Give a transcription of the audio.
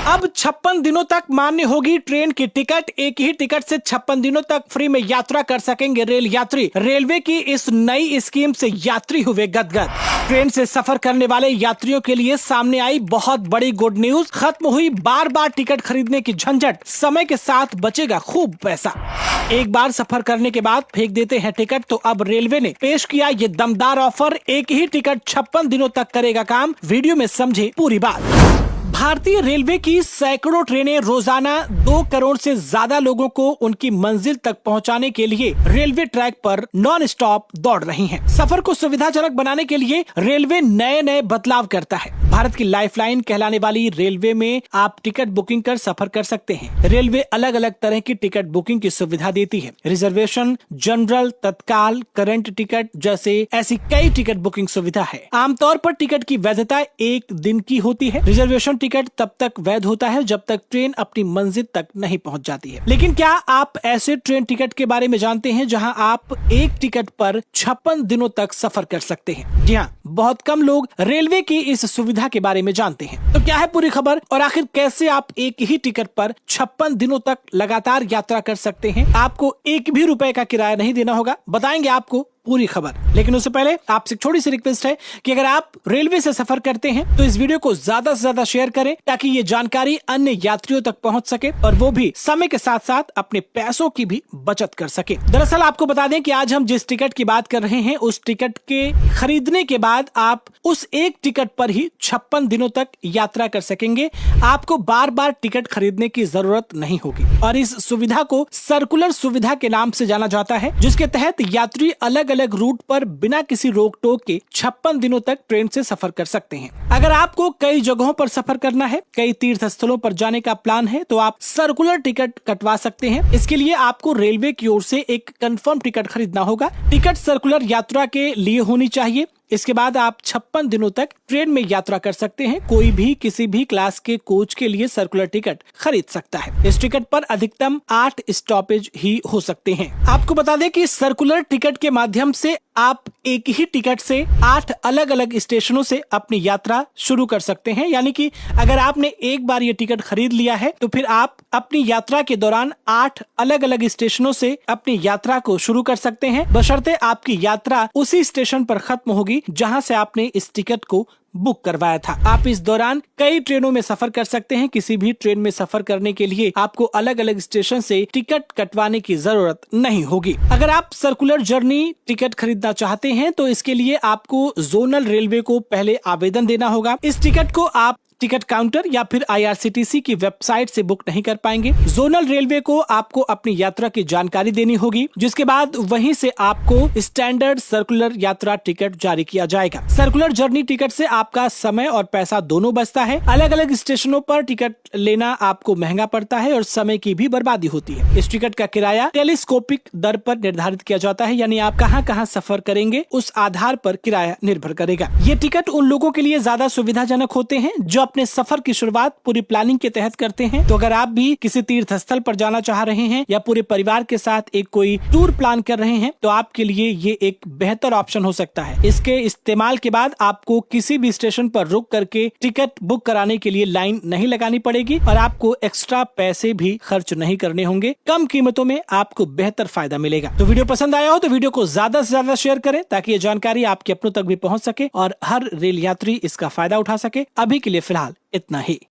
अब 56 दिनों तक मान्य होगी ट्रेन की टिकट। एक ही टिकट से 56 दिनों तक फ्री में यात्रा कर सकेंगे रेल यात्री। रेलवे की इस नई स्कीम से यात्री हुए गदगद। ट्रेन से सफर करने वाले यात्रियों के लिए सामने आई बहुत बड़ी गुड न्यूज। खत्म हुई बार बार टिकट खरीदने की झंझट। समय के साथ बचेगा खूब पैसा। एक बार सफर करने के बाद फेंक देते हैं टिकट, तो अब रेलवे ने पेश किया ये दमदार ऑफर। एक ही टिकट 56 दिनों तक करेगा काम। वीडियो में समझे पूरी बात। भारतीय रेलवे की सैकड़ों ट्रेनें रोजाना 2 करोड़ से ज्यादा लोगों को उनकी मंजिल तक पहुंचाने के लिए रेलवे ट्रैक पर नॉन स्टॉप दौड़ रही हैं। सफर को सुविधाजनक बनाने के लिए रेलवे नए नए बदलाव करता है। भारत की लाइफलाइन कहलाने वाली रेलवे में आप टिकट बुकिंग कर सफर कर सकते हैं। रेलवे अलग अलग तरह की टिकट बुकिंग की सुविधा देती है। रिजर्वेशन, जनरल, तत्काल, करंट टिकट जैसे ऐसी कई टिकट बुकिंग सुविधा है। आमतौर पर टिकट की वैधता 1 दिन की होती है। रिजर्वेशन टिकट तब तक वैध होता है जब तक ट्रेन अपनी मंजिल तक नहीं पहुंच जाती है। लेकिन क्या आप ऐसे ट्रेन टिकट के बारे में जानते हैं जहां आप एक टिकट पर 56 दिनों तक सफर कर सकते हैं? जी हाँ, बहुत कम लोग रेलवे की इस सुविधा के बारे में जानते हैं। तो क्या है पूरी खबर और आखिर कैसे आप एक ही टिकट पर 56 दिनों तक लगातार यात्रा कर सकते हैं? आपको एक भी रुपए का किराया नहीं देना होगा। बताएंगे आपको पूरी खबर। लेकिन उससे पहले आपसे छोटी सी रिक्वेस्ट है कि अगर आप रेलवे से सफर करते हैं तो इस वीडियो को ज्यादा से ज्यादा शेयर करें ताकि ये जानकारी अन्य यात्रियों तक पहुंच सके और वो भी समय के साथ साथ अपने पैसों की भी बचत कर सके। दरअसल आपको बता दें कि आज हम जिस टिकट की बात कर रहे हैं उस टिकट के खरीदने के बाद आप उस एक टिकट पर ही 56 दिनों तक यात्रा कर सकेंगे। आपको बार बार टिकट खरीदने की जरूरत नहीं होगी और इस सुविधा को सर्कुलर सुविधा के नाम से जाना जाता है, जिसके तहत यात्री अलग अलग रूट पर बिना किसी रोक टोक के 56 दिनों तक ट्रेन से सफर कर सकते हैं। अगर आपको कई जगहों पर सफर करना है, कई तीर्थ स्थलों पर जाने का प्लान है, तो आप सर्कुलर टिकट कटवा सकते हैं। इसके लिए आपको रेलवे की ओर से एक कंफर्म टिकट खरीदना होगा। टिकट सर्कुलर यात्रा के लिए होनी चाहिए। इसके बाद आप 56 दिनों तक ट्रेन में यात्रा कर सकते हैं। कोई भी किसी भी क्लास के कोच के लिए सर्कुलर टिकट खरीद सकता है। इस टिकट पर अधिकतम 8 स्टॉपेज ही हो सकते हैं। आपको बता दें कि सर्कुलर टिकट के माध्यम से आप एक ही टिकट से 8 अलग अलग स्टेशनों से अपनी यात्रा शुरू कर सकते हैं। यानी कि अगर आपने एक बार ये टिकट खरीद लिया है तो फिर आप अपनी यात्रा के दौरान 8 अलग अलग स्टेशनों से अपनी यात्रा को शुरू कर सकते हैं, बशर्ते आपकी यात्रा उसी स्टेशन पर खत्म होगी जहां से आपने इस टिकट को बुक करवाया था। आप इस दौरान कई ट्रेनों में सफर कर सकते हैं। किसी भी ट्रेन में सफर करने के लिए आपको अलग अलग स्टेशन से टिकट कटवाने की जरूरत नहीं होगी। अगर आप सर्कुलर जर्नी टिकट खरीदना चाहते हैं तो इसके लिए आपको जोनल रेलवे को पहले आवेदन देना होगा। इस टिकट को आप टिकट काउंटर या फिर IRCTC की वेबसाइट से बुक नहीं कर पाएंगे। जोनल रेलवे को आपको अपनी यात्रा की जानकारी देनी होगी, जिसके बाद वहीं से आपको स्टैंडर्ड सर्कुलर यात्रा टिकट जारी किया जाएगा। सर्कुलर जर्नी टिकट से आपका समय और पैसा दोनों बचता है। अलग अलग स्टेशनों पर टिकट लेना आपको महंगा पड़ता है और समय की भी बर्बादी होती है। इस टिकट का किराया टेलीस्कोपिक दर पर निर्धारित किया जाता है, यानी आप कहां कहां सफर करेंगे उस आधार पर किराया निर्भर करेगा। ये टिकट उन लोगों के लिए ज्यादा सुविधाजनक होते हैं जो अपने सफर की शुरुआत पूरी प्लानिंग के तहत करते हैं। तो अगर आप भी किसी तीर्थ स्थल पर जाना चाह रहे हैं या पूरे परिवार के साथ एक कोई टूर प्लान कर रहे हैं तो आपके लिए ये एक बेहतर ऑप्शन हो सकता है। इसके इस्तेमाल के बाद आपको किसी भी स्टेशन पर रुक करके टिकट बुक कराने के लिए लाइन नहीं लगानी पड़ेगी और आपको एक्स्ट्रा पैसे भी खर्च नहीं करने होंगे। कम कीमतों में आपको बेहतर फायदा मिलेगा। तो वीडियो पसंद आया हो तो वीडियो को ज्यादा से ज्यादा शेयर करें ताकि ये जानकारी आपके अपनों तक भी पहुंच सके और हर रेल यात्री इसका फायदा उठा सके। अभी के लिए फिलहाल इतना ही।